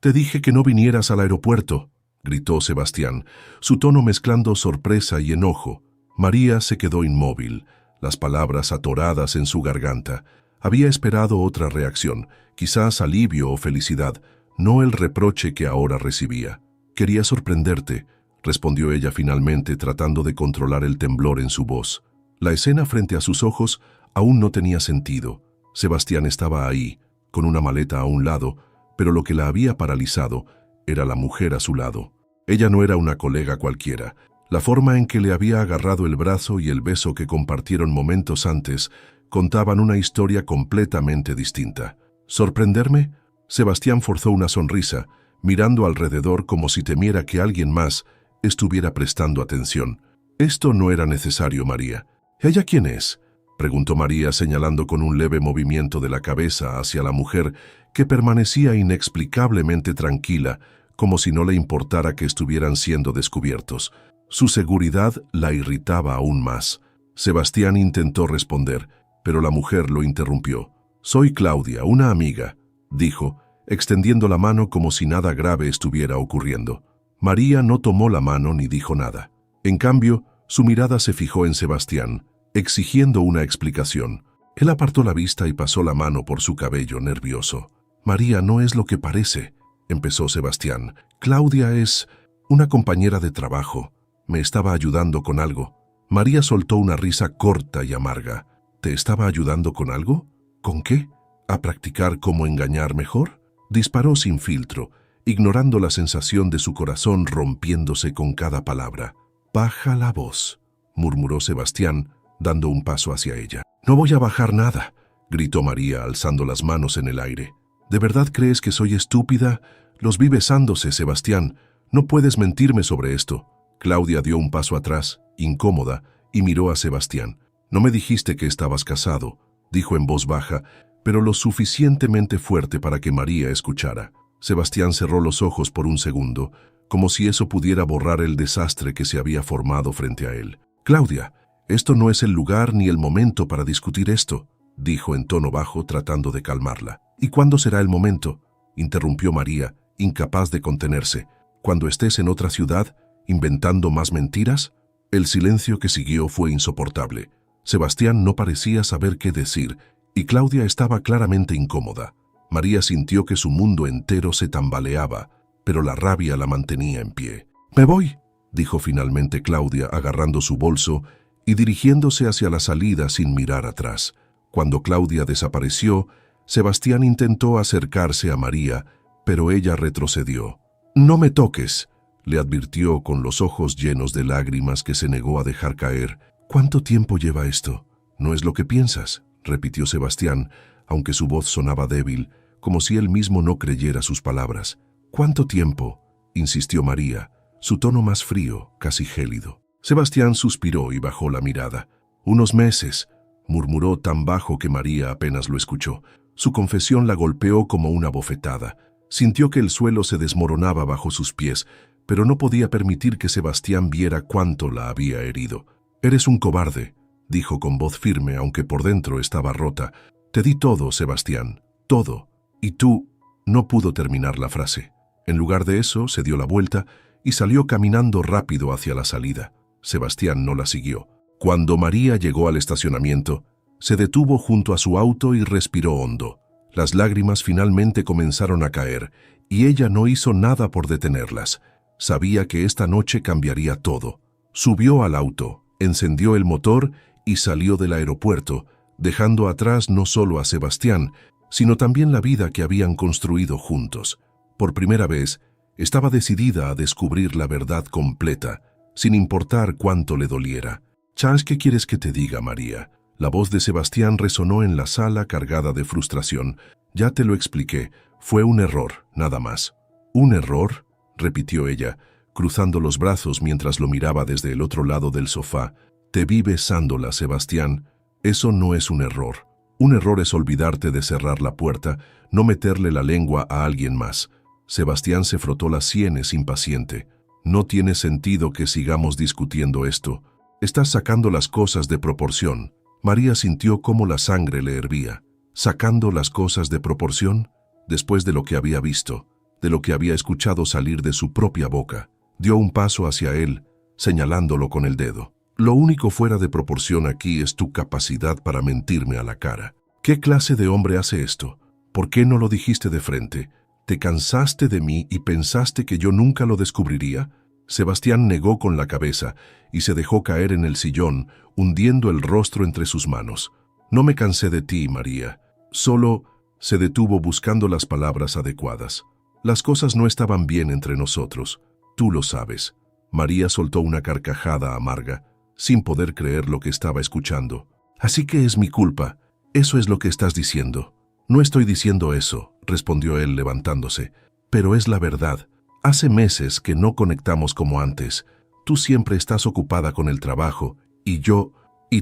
Te dije que no vinieras al aeropuerto, gritó Sebastián, su tono mezclando sorpresa y enojo. María se quedó inmóvil, las palabras atoradas en su garganta. Había esperado otra reacción, quizás alivio o felicidad, no el reproche que ahora recibía. Quería sorprenderte, respondió ella finalmente, tratando de controlar el temblor en su voz. La escena frente a sus ojos aún no tenía sentido. Sebastián estaba ahí, con una maleta a un lado, pero lo que la había paralizado era la mujer a su lado. Ella no era una colega cualquiera. La forma en que le había agarrado el brazo y el beso que compartieron momentos antes contaban una historia completamente distinta. ¿Sorprenderme? Sebastián forzó una sonrisa, mirando alrededor como si temiera que alguien más estuviera prestando atención. Esto no era necesario, María. ¿Ella quién es?, preguntó María, señalando con un leve movimiento de la cabeza hacia la mujer que permanecía inexplicablemente tranquila, como si no le importara que estuvieran siendo descubiertos. Su seguridad la irritaba aún más. Sebastián intentó responder, pero la mujer lo interrumpió. «Soy Claudia, una amiga», dijo, extendiendo la mano como si nada grave estuviera ocurriendo. María no tomó la mano ni dijo nada. En cambio, su mirada se fijó en Sebastián, exigiendo una explicación. Él apartó la vista y pasó la mano por su cabello nervioso. «María no es lo que parece», empezó Sebastián. «Claudia es una compañera de trabajo. Me estaba ayudando con algo». María soltó una risa corta y amarga. «¿Te estaba ayudando con algo? ¿Con qué? ¿A practicar cómo engañar mejor?». Disparó sin filtro, ignorando la sensación de su corazón rompiéndose con cada palabra. «Baja la voz», murmuró Sebastián, dando un paso hacia ella. «No voy a bajar nada», gritó María, alzando las manos en el aire. «¿De verdad crees que soy estúpida? Los vi besándose, Sebastián. No puedes mentirme sobre esto». Claudia dio un paso atrás, incómoda, y miró a Sebastián. «No me dijiste que estabas casado», dijo en voz baja, pero lo suficientemente fuerte para que María escuchara. Sebastián cerró los ojos por un segundo, como si eso pudiera borrar el desastre que se había formado frente a él. «Claudia, esto no es el lugar ni el momento para discutir esto», dijo en tono bajo, tratando de calmarla. «¿Y cuándo será el momento?», interrumpió María, incapaz de contenerse. «¿Cuando estés en otra ciudad, inventando más mentiras?». El silencio que siguió fue insoportable. Sebastián no parecía saber qué decir, y Claudia estaba claramente incómoda. María sintió que su mundo entero se tambaleaba, pero la rabia la mantenía en pie. «Me voy», dijo finalmente Claudia, agarrando su bolso y dirigiéndose hacia la salida sin mirar atrás. Cuando Claudia desapareció, Sebastián intentó acercarse a María, pero ella retrocedió. «No me toques», le advirtió con los ojos llenos de lágrimas que se negó a dejar caer. «¿Cuánto tiempo lleva esto?». «No es lo que piensas», repitió Sebastián, aunque su voz sonaba débil, como si él mismo no creyera sus palabras. «¿Cuánto tiempo?», insistió María, su tono más frío, casi gélido. Sebastián suspiró y bajó la mirada. «Unos meses», murmuró tan bajo que María apenas lo escuchó. Su confesión la golpeó como una bofetada. Sintió que el suelo se desmoronaba bajo sus pies, pero no podía permitir que Sebastián viera cuánto la había herido. «Eres un cobarde», dijo con voz firme, aunque por dentro estaba rota. «Te di todo, Sebastián, todo. Y tú…». No pudo terminar la frase. En lugar de eso, se dio la vuelta y salió caminando rápido hacia la salida. Sebastián no la siguió. Cuando María llegó al estacionamiento, se detuvo junto a su auto y respiró hondo. Las lágrimas finalmente comenzaron a caer, y ella no hizo nada por detenerlas. Sabía que esta noche cambiaría todo. Subió al auto, encendió el motor y salió del aeropuerto, dejando atrás no solo a Sebastián, sino también la vida que habían construido juntos. Por primera vez, estaba decidida a descubrir la verdad completa, sin importar cuánto le doliera. «¿Sabes qué quieres que te diga, María?». La voz de Sebastián resonó en la sala cargada de frustración. «Ya te lo expliqué, fue un error, nada más». «¿Un error?», repitió ella, cruzando los brazos mientras lo miraba desde el otro lado del sofá. «Te vi besándola, Sebastián. Eso no es un error. Un error es olvidarte de cerrar la puerta, no meterle la lengua a alguien más». Sebastián se frotó las sienes impaciente. «No tiene sentido que sigamos discutiendo esto. Estás sacando las cosas de proporción». María sintió cómo la sangre le hervía. ¿Sacando las cosas de proporción? Después de lo que había visto. de lo que había escuchado salir de su propia boca. Dio un paso hacia él, señalándolo con el dedo. Lo único fuera de proporción aquí es tu capacidad para mentirme a la cara. ¿Qué clase de hombre hace esto? ¿Por qué no lo dijiste de frente? ¿Te cansaste de mí y pensaste que yo nunca lo descubriría? Sebastián negó con la cabeza y se dejó caer en el sillón, hundiendo el rostro entre sus manos. No me cansé de ti, María. Solo se detuvo buscando las palabras adecuadas. Las cosas no estaban bien entre nosotros. Tú lo sabes. María soltó una carcajada amarga, sin poder creer lo que estaba escuchando. Así que es mi culpa. Eso es lo que estás diciendo. No estoy diciendo eso, respondió él levantándose. Pero es la verdad. Hace meses que no conectamos como antes. Tú siempre estás ocupada con el trabajo, y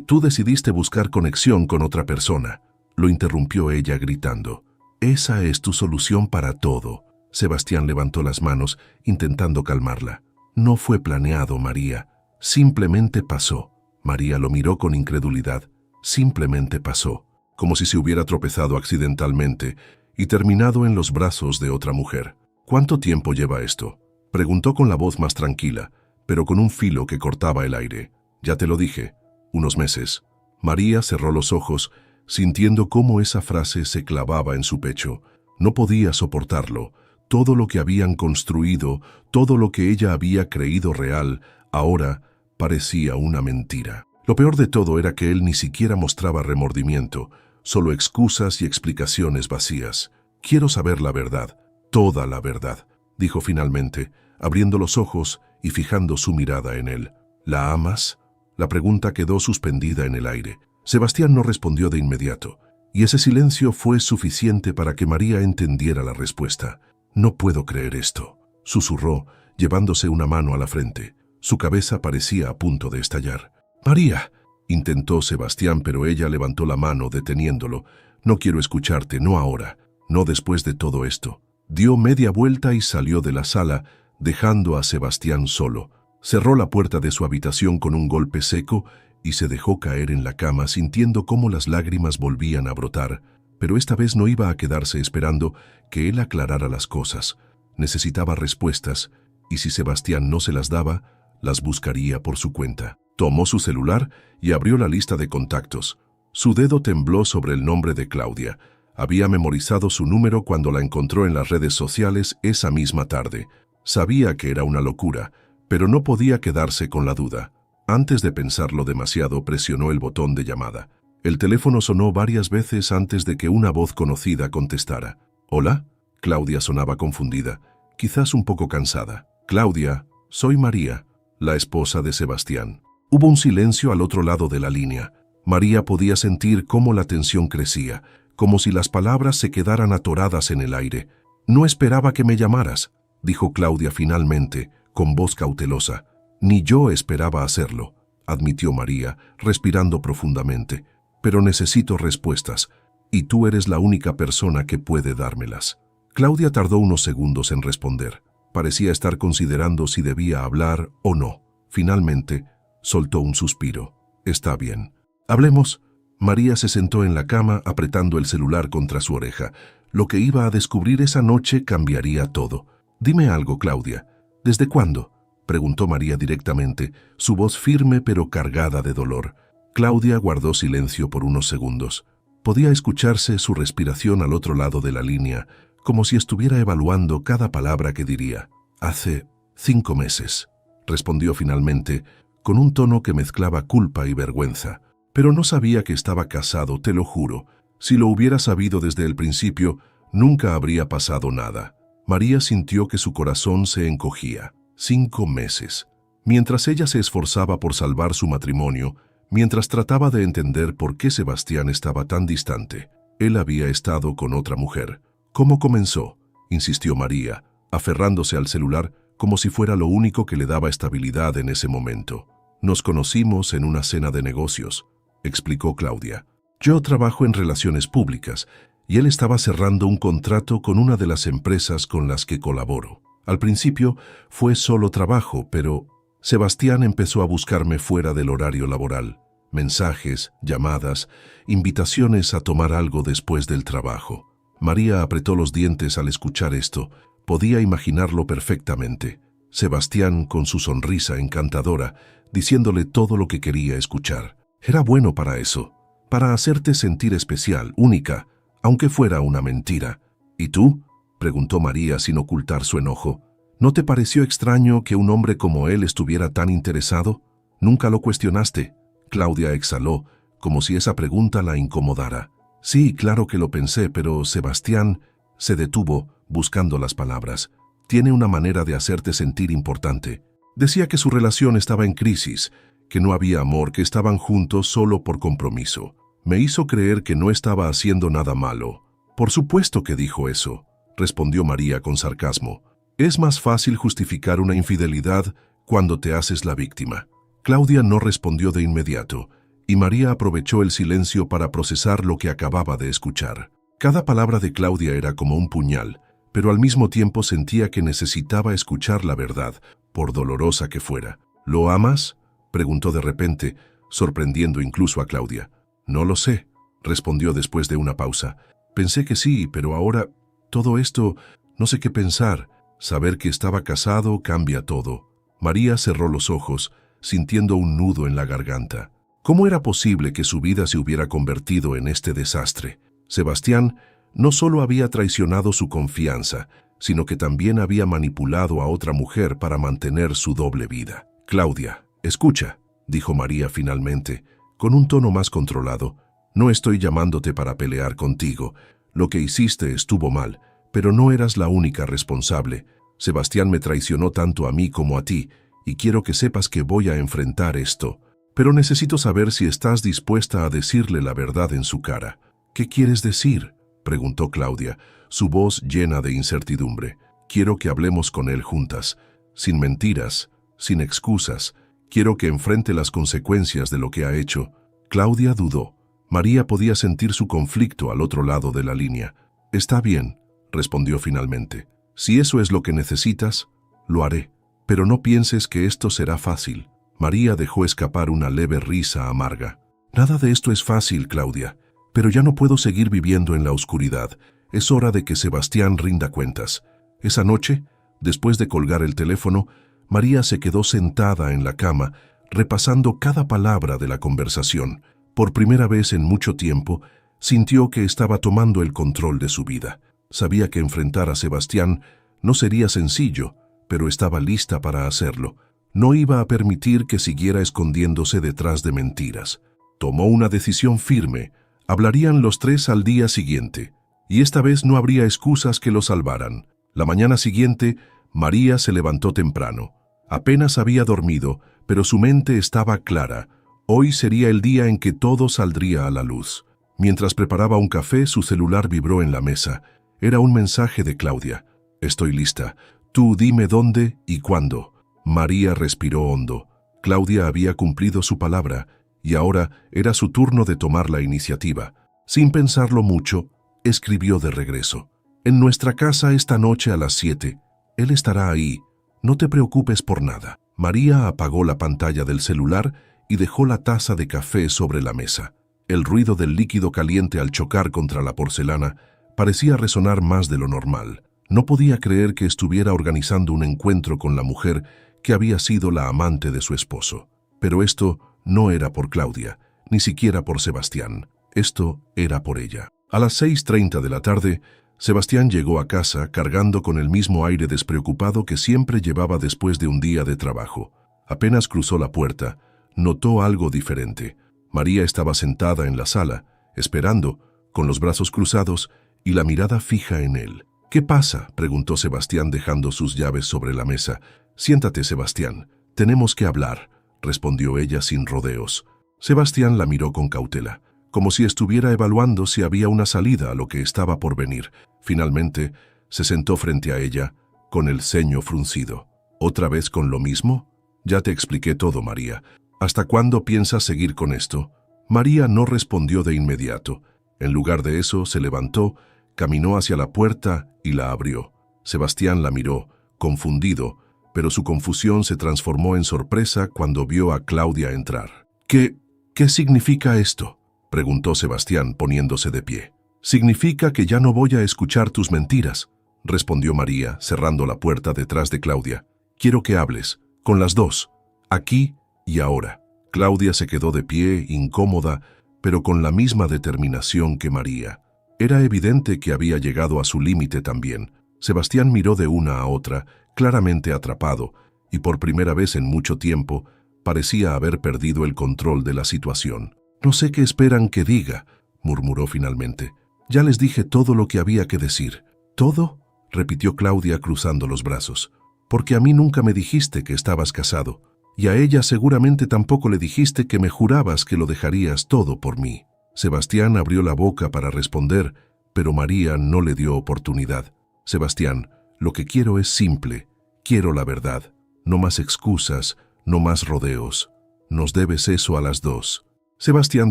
tú decidiste buscar conexión con otra persona. Lo interrumpió ella gritando. Esa es tu solución para todo. Sebastián levantó las manos, intentando calmarla. No fue planeado, María. Simplemente pasó. María lo miró con incredulidad. Simplemente pasó, como si se hubiera tropezado accidentalmente y terminado en los brazos de otra mujer. ¿Cuánto tiempo lleva esto?, preguntó con la voz más tranquila, pero con un filo que cortaba el aire. Ya te lo dije, unos meses. María cerró los ojos, sintiendo cómo esa frase se clavaba en su pecho. No podía soportarlo. Todo lo que habían construido, todo lo que ella había creído real, ahora parecía una mentira. Lo peor de todo era que él ni siquiera mostraba remordimiento, solo excusas y explicaciones vacías. Quiero saber la verdad, toda la verdad, dijo finalmente, abriendo los ojos y fijando su mirada en él. ¿La amas? La pregunta quedó suspendida en el aire. Sebastián no respondió de inmediato, y ese silencio fue suficiente para que María entendiera la respuesta. No puedo creer esto, susurró, llevándose una mano a la frente. Su cabeza parecía a punto de estallar. María, intentó Sebastián, pero ella levantó la mano deteniéndolo. No quiero escucharte, no ahora, no después de todo esto. Dio media vuelta y salió de la sala, dejando a Sebastián solo. Cerró la puerta de su habitación con un golpe seco y se dejó caer en la cama sintiendo cómo las lágrimas volvían a brotar. Pero esta vez no iba a quedarse esperando que él aclarara las cosas. Necesitaba respuestas, y si Sebastián no se las daba, las buscaría por su cuenta. Tomó su celular y abrió la lista de contactos. Su dedo tembló sobre el nombre de Claudia. Había memorizado su número cuando la encontró en las redes sociales esa misma tarde. Sabía que era una locura, pero no podía quedarse con la duda. Antes de pensarlo demasiado, presionó el botón de llamada. El teléfono sonó varias veces antes de que una voz conocida contestara. ¿Hola? Claudia sonaba confundida, quizás un poco cansada. Claudia, soy María, la esposa de Sebastián. Hubo un silencio al otro lado de la línea. María podía sentir cómo la tensión crecía, como si las palabras se quedaran atoradas en el aire. No esperaba que me llamaras, dijo Claudia finalmente, con voz cautelosa. Ni yo esperaba hacerlo, admitió María, respirando profundamente. Pero necesito respuestas, y tú eres la única persona que puede dármelas. Claudia tardó unos segundos en responder. Parecía estar considerando si debía hablar o no. Finalmente, soltó un suspiro. Está bien. Hablemos. María se sentó en la cama apretando el celular contra su oreja. Lo que iba a descubrir esa noche cambiaría todo. Dime algo, Claudia. ¿Desde cuándo?, preguntó María directamente, su voz firme pero cargada de dolor. Claudia guardó silencio por unos segundos. Podía escucharse su respiración al otro lado de la línea, como si estuviera evaluando cada palabra que diría. Hace 5 meses, respondió finalmente, con un tono que mezclaba culpa y vergüenza. Pero no sabía que estaba casado, te lo juro. Si lo hubiera sabido desde el principio, nunca habría pasado nada. María sintió que su corazón se encogía. 5 meses. Mientras ella se esforzaba por salvar su matrimonio, mientras trataba de entender por qué Sebastián estaba tan distante, él había estado con otra mujer. ¿Cómo comenzó?, insistió María, aferrándose al celular como si fuera lo único que le daba estabilidad en ese momento. Nos conocimos en una cena de negocios, explicó Claudia. Yo trabajo en relaciones públicas y él estaba cerrando un contrato con una de las empresas con las que colaboro. Al principio fue solo trabajo, pero Sebastián empezó a buscarme fuera del horario laboral. Mensajes, llamadas, invitaciones a tomar algo después del trabajo. María apretó los dientes al escuchar esto, Podía imaginarlo perfectamente. Sebastián, con su sonrisa encantadora, diciéndole todo lo que quería escuchar. Era bueno para eso, para hacerte sentir especial, única, aunque fuera una mentira. ¿Y tú?, preguntó María sin ocultar su enojo. ¿No te pareció extraño que un hombre como él estuviera tan interesado? ¿Nunca lo cuestionaste? Claudia exhaló, como si esa pregunta la incomodara. Sí, claro que lo pensé, pero Sebastián se detuvo, buscando las palabras. Tiene una manera de hacerte sentir importante. Decía que su relación estaba en crisis, que no había amor, que estaban juntos solo por compromiso. Me hizo creer que no estaba haciendo nada malo. Por supuesto que dijo eso, respondió María con sarcasmo. Es más fácil justificar una infidelidad cuando te haces la víctima. Claudia no respondió de inmediato, y María aprovechó el silencio para procesar lo que acababa de escuchar. Cada palabra de Claudia era como un puñal, pero al mismo tiempo sentía que necesitaba escuchar la verdad, por dolorosa que fuera. ¿Lo amas?, preguntó de repente, sorprendiendo incluso a Claudia. No lo sé, respondió después de una pausa. Pensé que sí, pero ahora, todo esto, no sé qué pensar. Saber que estaba casado cambia todo. María cerró los ojos, sintiendo un nudo en la garganta. ¿Cómo era posible que su vida se hubiera convertido en este desastre? Sebastián no solo había traicionado su confianza, sino que también había manipulado a otra mujer para mantener su doble vida. Claudia, escucha, dijo María finalmente, con un tono más controlado. No estoy llamándote para pelear contigo. Lo que hiciste estuvo mal, pero no eras la única responsable. Sebastián me traicionó tanto a mí como a ti, y quiero que sepas que voy a enfrentar esto. Pero necesito saber si estás dispuesta a decirle la verdad en su cara. ¿Qué quieres decir?, preguntó Claudia, su voz llena de incertidumbre. Quiero que hablemos con él juntas, sin mentiras, sin excusas. Quiero que enfrente las consecuencias de lo que ha hecho. Claudia dudó. María podía sentir su conflicto al otro lado de la línea. Está bien, respondió finalmente. Si eso es lo que necesitas, lo haré. Pero no pienses que esto será fácil. María dejó escapar una leve risa amarga. Nada de esto es fácil, Claudia. Pero ya no puedo seguir viviendo en la oscuridad. Es hora de que Sebastián rinda cuentas. Esa noche, después de colgar el teléfono, María se quedó sentada en la cama, repasando cada palabra de la conversación. Por primera vez en mucho tiempo, sintió que estaba tomando el control de su vida. Sabía que enfrentar a Sebastián no sería sencillo, pero estaba lista para hacerlo. No iba a permitir que siguiera escondiéndose detrás de mentiras. Tomó una decisión firme. Hablarían los tres al día siguiente, y esta vez no habría excusas que lo salvaran. La mañana siguiente, María se levantó temprano. Apenas había dormido, pero su mente estaba clara. Hoy sería el día en que todo saldría a la luz. Mientras preparaba un café, su celular vibró en la mesa. Era un mensaje de Claudia. Estoy lista. Tú dime dónde y cuándo. María respiró hondo. Claudia había cumplido su palabra, y ahora era su turno de tomar la iniciativa. Sin pensarlo mucho, escribió de regreso. En nuestra casa esta noche a las 7. Él estará ahí. No te preocupes por nada. María apagó la pantalla del celular y dejó la taza de café sobre la mesa. El ruido del líquido caliente al chocar contra la porcelana parecía resonar más de lo normal. No podía creer que estuviera organizando un encuentro con la mujer que había sido la amante de su esposo. Pero esto no era por Claudia, ni siquiera por Sebastián. Esto era por ella. A las 6:30 de la tarde, Sebastián llegó a casa cargando con el mismo aire despreocupado que siempre llevaba después de un día de trabajo. Apenas cruzó la puerta, notó algo diferente. María estaba sentada en la sala, esperando, con los brazos cruzados y la mirada fija en él. ¿Qué pasa?, preguntó Sebastián dejando sus llaves sobre la mesa. Siéntate, Sebastián. Tenemos que hablar, respondió ella sin rodeos. Sebastián la miró con cautela, como si estuviera evaluando si había una salida a lo que estaba por venir. Finalmente, se sentó frente a ella, con el ceño fruncido. ¿Otra vez con lo mismo? Ya te expliqué todo, María. ¿Hasta cuándo piensas seguir con esto? María no respondió de inmediato. En lugar de eso, se levantó, caminó hacia la puerta y la abrió. Sebastián la miró, confundido, pero su confusión se transformó en sorpresa cuando vio a Claudia entrar. ¿Qué significa esto?, preguntó Sebastián poniéndose de pie. Significa que ya no voy a escuchar tus mentiras. respondió María, cerrando la puerta detrás de Claudia. Quiero que hables, con las dos, aquí y ahora. Claudia se quedó de pie, incómoda, pero con la misma determinación que María. Era evidente que había llegado a su límite también. Sebastián miró de una a otra, claramente atrapado, y por primera vez en mucho tiempo, parecía haber perdido el control de la situación. «No sé qué esperan que diga», murmuró finalmente. «Ya les dije todo lo que había que decir». «¿Todo?», repitió Claudia cruzando los brazos. «Porque a mí nunca me dijiste que estabas casado, y a ella seguramente tampoco le dijiste que me jurabas que lo dejarías todo por mí». Sebastián abrió la boca para responder, pero María no le dio oportunidad. «Sebastián, lo que quiero es simple. Quiero la verdad. No más excusas, no más rodeos. Nos debes eso a las dos». Sebastián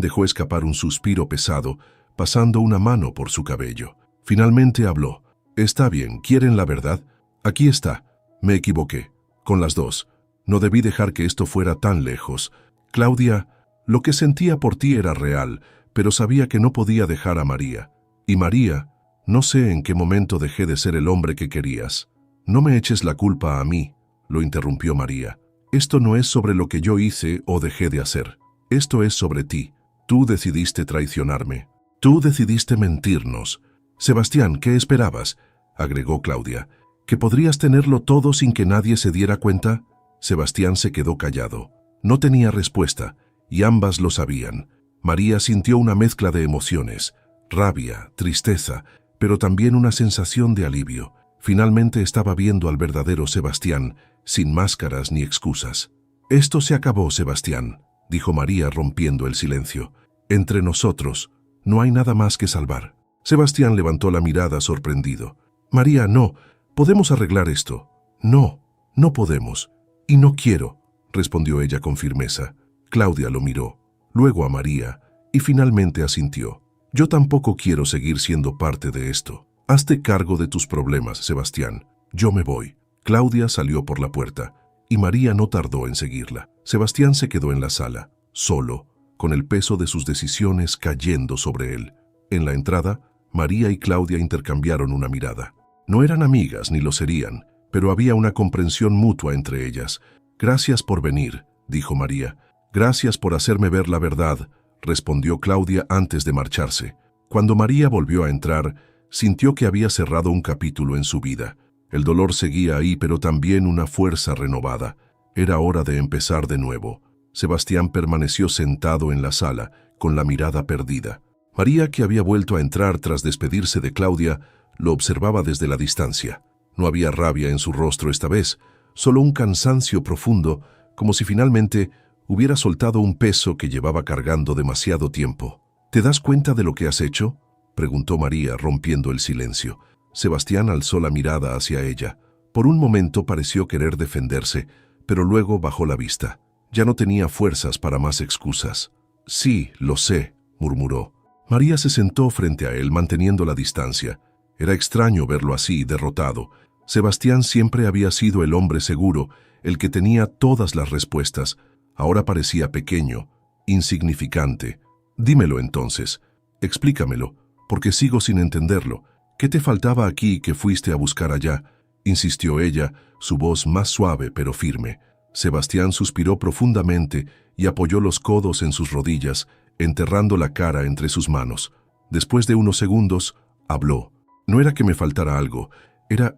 dejó escapar un suspiro pesado, pasando una mano por su cabello. Finalmente habló. «Está bien, ¿quieren la verdad? Aquí está. Me equivoqué. Con las dos. No debí dejar que esto fuera tan lejos. Claudia, lo que sentía por ti era real, pero sabía que no podía dejar a María. Y María, no sé en qué momento dejé de ser el hombre que querías». «No me eches la culpa a mí», lo interrumpió María. «Esto no es sobre lo que yo hice o dejé de hacer. Esto es sobre ti. Tú decidiste traicionarme. Tú decidiste mentirnos». «Sebastián, ¿qué esperabas?», agregó Claudia. «¿Que podrías tenerlo todo sin que nadie se diera cuenta?». Sebastián se quedó callado. No tenía respuesta, y ambas lo sabían. María sintió una mezcla de emociones, rabia, tristeza, pero también una sensación de alivio. Finalmente estaba viendo al verdadero Sebastián, sin máscaras ni excusas. «Esto se acabó, Sebastián», dijo María rompiendo el silencio. «Entre nosotros no hay nada más que salvar». Sebastián levantó la mirada sorprendido. «María, no, podemos arreglar esto». «No, no podemos. Y no quiero», respondió ella con firmeza. Claudia lo miró, luego a María, y finalmente asintió. «Yo tampoco quiero seguir siendo parte de esto. Hazte cargo de tus problemas, Sebastián. Yo me voy». Claudia salió por la puerta, y María no tardó en seguirla. Sebastián se quedó en la sala, solo, con el peso de sus decisiones cayendo sobre él. En la entrada, María y Claudia intercambiaron una mirada. No eran amigas ni lo serían, pero había una comprensión mutua entre ellas. «Gracias por venir», dijo María. «Gracias por hacerme ver la verdad», respondió Claudia antes de marcharse. Cuando María volvió a entrar, sintió que había cerrado un capítulo en su vida. El dolor seguía ahí, pero también una fuerza renovada. Era hora de empezar de nuevo. Sebastián permaneció sentado en la sala, con la mirada perdida. María, que había vuelto a entrar tras despedirse de Claudia, lo observaba desde la distancia. No había rabia en su rostro esta vez, solo un cansancio profundo, como si finalmente hubiera soltado un peso que llevaba cargando demasiado tiempo. «¿Te das cuenta de lo que has hecho?», preguntó María, rompiendo el silencio. Sebastián alzó la mirada hacia ella. Por un momento pareció querer defenderse, pero luego bajó la vista. Ya no tenía fuerzas para más excusas. «Sí, lo sé», murmuró. María se sentó frente a él, manteniendo la distancia. Era extraño verlo así, derrotado. Sebastián siempre había sido el hombre seguro, el que tenía todas las respuestas. Ahora parecía pequeño, insignificante. «Dímelo entonces, explícamelo, porque sigo sin entenderlo. ¿Qué te faltaba aquí que fuiste a buscar allá?», insistió ella, su voz más suave pero firme. Sebastián suspiró profundamente y apoyó los codos en sus rodillas, enterrando la cara entre sus manos. Después de unos segundos, habló. «No era que me faltara algo, era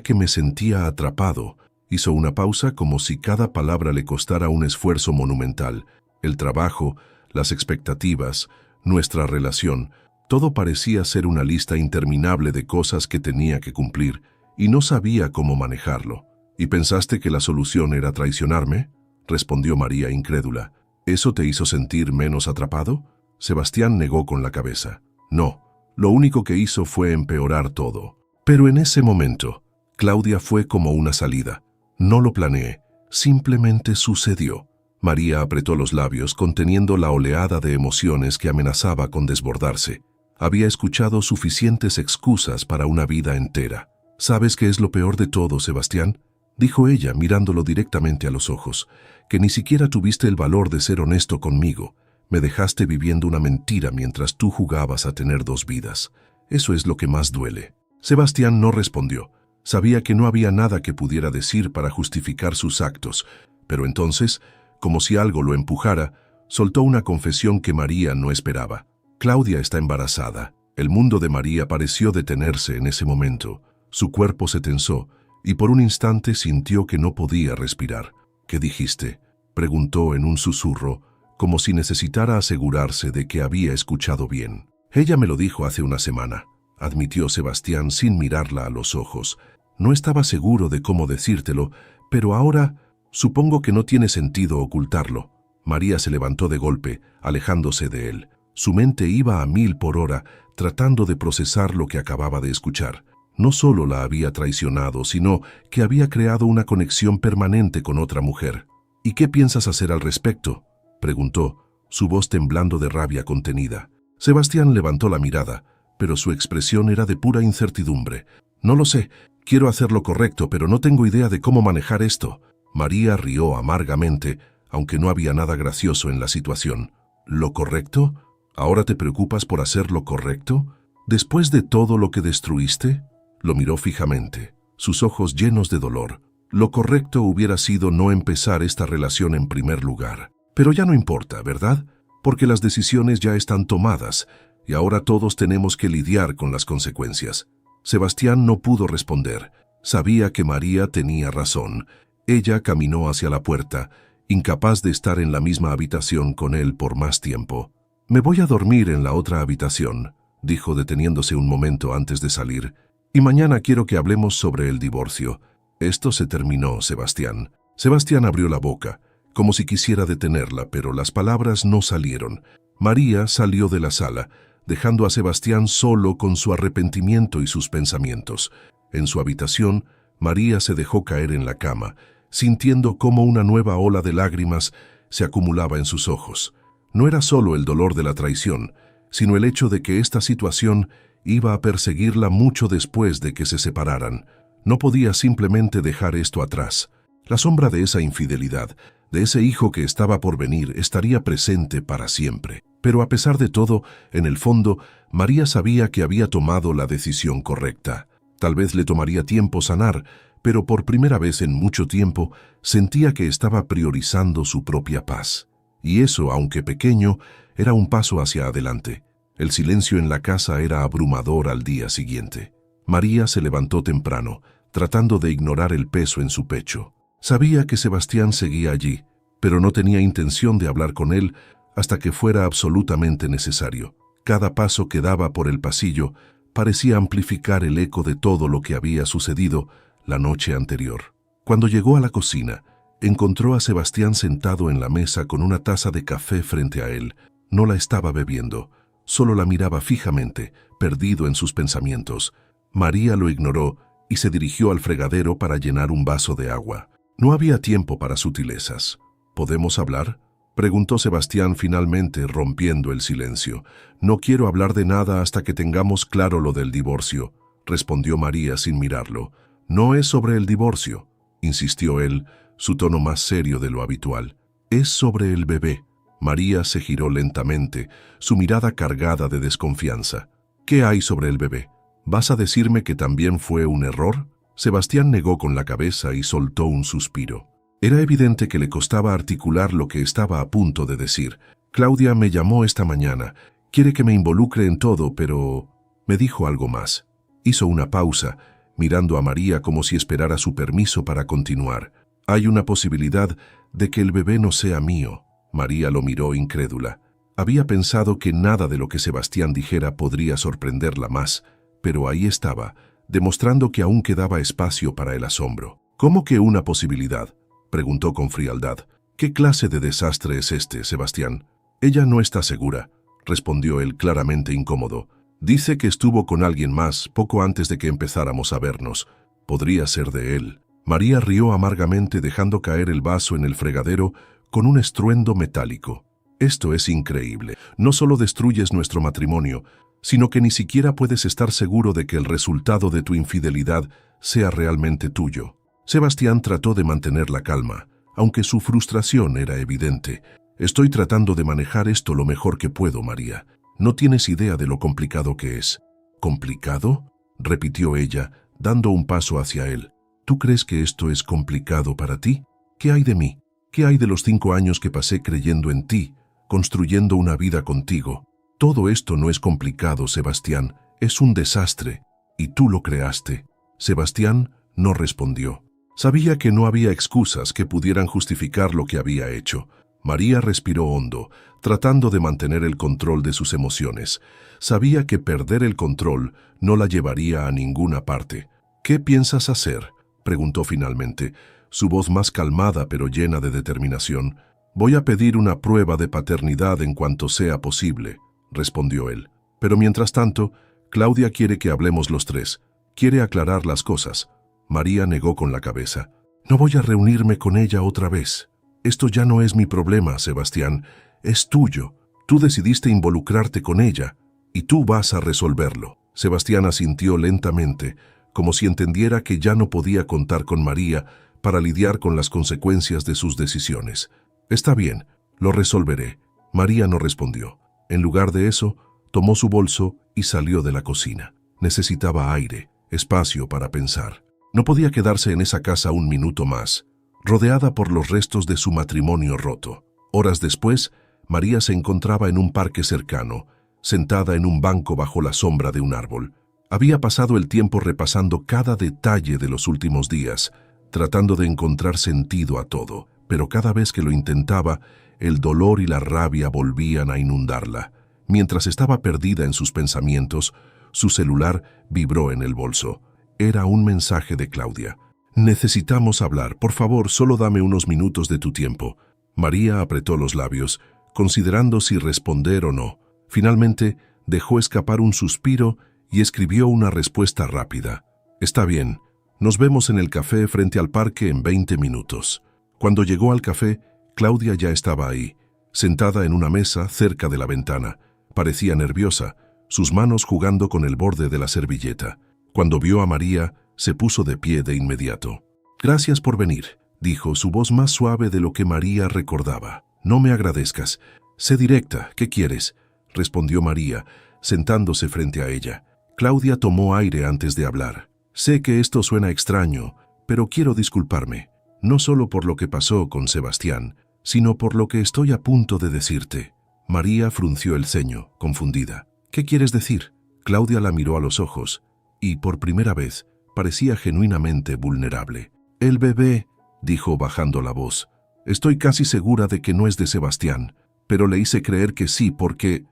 que me sentía atrapado». Hizo una pausa como si cada palabra le costara un esfuerzo monumental. El trabajo, las expectativas, nuestra relación, todo parecía ser una lista interminable de cosas que tenía que cumplir, y no sabía cómo manejarlo. «¿Y pensaste que la solución era traicionarme?», respondió María incrédula. «¿Eso te hizo sentir menos atrapado?». Sebastián negó con la cabeza. «No, lo único que hizo fue empeorar todo». Pero en ese momento, Claudia fue como una salida. No lo planeé, simplemente sucedió. María apretó los labios, conteniendo la oleada de emociones que amenazaba con desbordarse. Había escuchado suficientes excusas para una vida entera. «¿Sabes qué es lo peor de todo, Sebastián?», dijo ella, mirándolo directamente a los ojos. «Que ni siquiera tuviste el valor de ser honesto conmigo. Me dejaste viviendo una mentira mientras tú jugabas a tener dos vidas. Eso es lo que más duele». Sebastián no respondió. Sabía que no había nada que pudiera decir para justificar sus actos, pero entonces, como si algo lo empujara, soltó una confesión que María no esperaba. Claudia está embarazada. El mundo de María pareció detenerse en ese momento. Su cuerpo se tensó y por un instante sintió que no podía respirar. ¿Qué dijiste?, preguntó en un susurro, como si necesitara asegurarse de que había escuchado bien. Ella me lo dijo hace una semana, admitió Sebastián sin mirarla a los ojos. No estaba seguro de cómo decírtelo, pero ahora supongo que no tiene sentido ocultarlo. María se levantó de golpe, alejándose de él. Su mente iba a 1000 por hora, tratando de procesar lo que acababa de escuchar. No solo la había traicionado, sino que había creado una conexión permanente con otra mujer. ¿Y qué piensas hacer al respecto?, preguntó, su voz temblando de rabia contenida. Sebastián levantó la mirada, pero su expresión era de pura incertidumbre. No lo sé, quiero hacer lo correcto, pero no tengo idea de cómo manejar esto. María rió amargamente, aunque no había nada gracioso en la situación. ¿Lo correcto? ¿Ahora te preocupas por hacer lo correcto? ¿Después de todo lo que destruiste? Lo miró fijamente, sus ojos llenos de dolor. Lo correcto hubiera sido no empezar esta relación en primer lugar. Pero ya no importa, ¿verdad? Porque las decisiones ya están tomadas y ahora todos tenemos que lidiar con las consecuencias. Sebastián no pudo responder. Sabía que María tenía razón. Ella caminó hacia la puerta, incapaz de estar en la misma habitación con él por más tiempo. «Me voy a dormir en la otra habitación», dijo deteniéndose un momento antes de salir. «Y mañana quiero que hablemos sobre el divorcio». Esto se terminó, Sebastián. Sebastián abrió la boca, como si quisiera detenerla, pero las palabras no salieron. María salió de la sala, dejando a Sebastián solo con su arrepentimiento y sus pensamientos. En su habitación, María se dejó caer en la cama, sintiendo cómo una nueva ola de lágrimas se acumulaba en sus ojos. No era solo el dolor de la traición, sino el hecho de que esta situación iba a perseguirla mucho después de que se separaran. No podía simplemente dejar esto atrás. La sombra de esa infidelidad, de ese hijo que estaba por venir, estaría presente para siempre. Pero a pesar de todo, en el fondo, María sabía que había tomado la decisión correcta. Tal vez le tomaría tiempo sanar, pero por primera vez en mucho tiempo sentía que estaba priorizando su propia paz. Y eso, aunque pequeño, era un paso hacia adelante. El silencio en la casa era abrumador al día siguiente. María se levantó temprano, tratando de ignorar el peso en su pecho. Sabía que Sebastián seguía allí, pero no tenía intención de hablar con él hasta que fuera absolutamente necesario. Cada paso que daba por el pasillo parecía amplificar el eco de todo lo que había sucedido la noche anterior. Cuando llegó a la cocina, encontró a Sebastián sentado en la mesa con una taza de café frente a él. No la estaba bebiendo, solo la miraba fijamente, perdido en sus pensamientos. María lo ignoró y se dirigió al fregadero para llenar un vaso de agua. No había tiempo para sutilezas. ¿Podemos hablar?, preguntó Sebastián finalmente, rompiendo el silencio. «No quiero hablar de nada hasta que tengamos claro lo del divorcio», respondió María sin mirarlo. «No es sobre el divorcio», insistió él, su tono más serio de lo habitual. «Es sobre el bebé». María se giró lentamente, su mirada cargada de desconfianza. «¿Qué hay sobre el bebé? ¿Vas a decirme que también fue un error?». Sebastián negó con la cabeza y soltó un suspiro. Era evidente que le costaba articular lo que estaba a punto de decir. «Claudia me llamó esta mañana. Quiere que me involucre en todo, pero...» me dijo algo más. Hizo una pausa, mirando a María como si esperara su permiso para continuar. «Hay una posibilidad de que el bebé no sea mío». María lo miró incrédula. Había pensado que nada de lo que Sebastián dijera podría sorprenderla más, pero ahí estaba, demostrando que aún quedaba espacio para el asombro. «¿Cómo que una posibilidad?», preguntó con frialdad. «¿Qué clase de desastre es este, Sebastián?». «Ella no está segura», respondió él claramente incómodo. «Dice que estuvo con alguien más poco antes de que empezáramos a vernos. Podría ser de él». María rió amargamente, dejando caer el vaso en el fregadero con un estruendo metálico. «Esto es increíble. No solo destruyes nuestro matrimonio, sino que ni siquiera puedes estar seguro de que el resultado de tu infidelidad sea realmente tuyo». Sebastián trató de mantener la calma, aunque su frustración era evidente. «Estoy tratando de manejar esto lo mejor que puedo, María. No tienes idea de lo complicado que es». «¿Complicado?», repitió ella, dando un paso hacia él. ¿Tú crees que esto es complicado para ti? ¿Qué hay de mí? ¿Qué hay de los 5 años que pasé creyendo en ti, construyendo una vida contigo? Todo esto no es complicado, Sebastián, es un desastre, y tú lo creaste. Sebastián no respondió. Sabía que no había excusas que pudieran justificar lo que había hecho. María respiró hondo, tratando de mantener el control de sus emociones. Sabía que perder el control no la llevaría a ninguna parte. ¿Qué piensas hacer?, preguntó finalmente, su voz más calmada pero llena de determinación. Voy a pedir una prueba de paternidad en cuanto sea posible, respondió él. Pero mientras tanto, Claudia quiere que hablemos los tres. Quiere aclarar las cosas. María negó con la cabeza. No voy a reunirme con ella otra vez. Esto ya no es mi problema, Sebastián. Es tuyo. Tú decidiste involucrarte con ella, y tú vas a resolverlo. Sebastián asintió lentamente, como si entendiera que ya no podía contar con María para lidiar con las consecuencias de sus decisiones. Está bien, lo resolveré. María no respondió. En lugar de eso, tomó su bolso y salió de la cocina. Necesitaba aire, espacio para pensar. No podía quedarse en esa casa un minuto más, rodeada por los restos de su matrimonio roto. Horas después, María se encontraba en un parque cercano, sentada en un banco bajo la sombra de un árbol. Había pasado el tiempo repasando cada detalle de los últimos días, tratando de encontrar sentido a todo, pero cada vez que lo intentaba, el dolor y la rabia volvían a inundarla. Mientras estaba perdida en sus pensamientos, su celular vibró en el bolso. Era un mensaje de Claudia. Necesitamos hablar, por favor, solo dame unos minutos de tu tiempo. María apretó los labios, considerando si responder o no. Finalmente, dejó escapar un suspiro y escribió una respuesta rápida. Está bien, nos vemos en el café frente al parque en 20 minutos. Cuando llegó al café, Claudia ya estaba ahí, sentada en una mesa cerca de la ventana. Parecía nerviosa, sus manos jugando con el borde de la servilleta. Cuando vio a María, se puso de pie de inmediato. Gracias por venir, dijo, su voz más suave de lo que María recordaba. No me agradezcas. Sé directa, ¿qué quieres?, respondió María, sentándose frente a ella. Claudia tomó aire antes de hablar. Sé que esto suena extraño, pero quiero disculparme, no solo por lo que pasó con Sebastián, sino por lo que estoy a punto de decirte. María frunció el ceño, confundida. ¿Qué quieres decir? Claudia la miró a los ojos, y por primera vez parecía genuinamente vulnerable. El bebé, dijo bajando la voz. Estoy casi segura de que no es de Sebastián, pero le hice creer que sí porque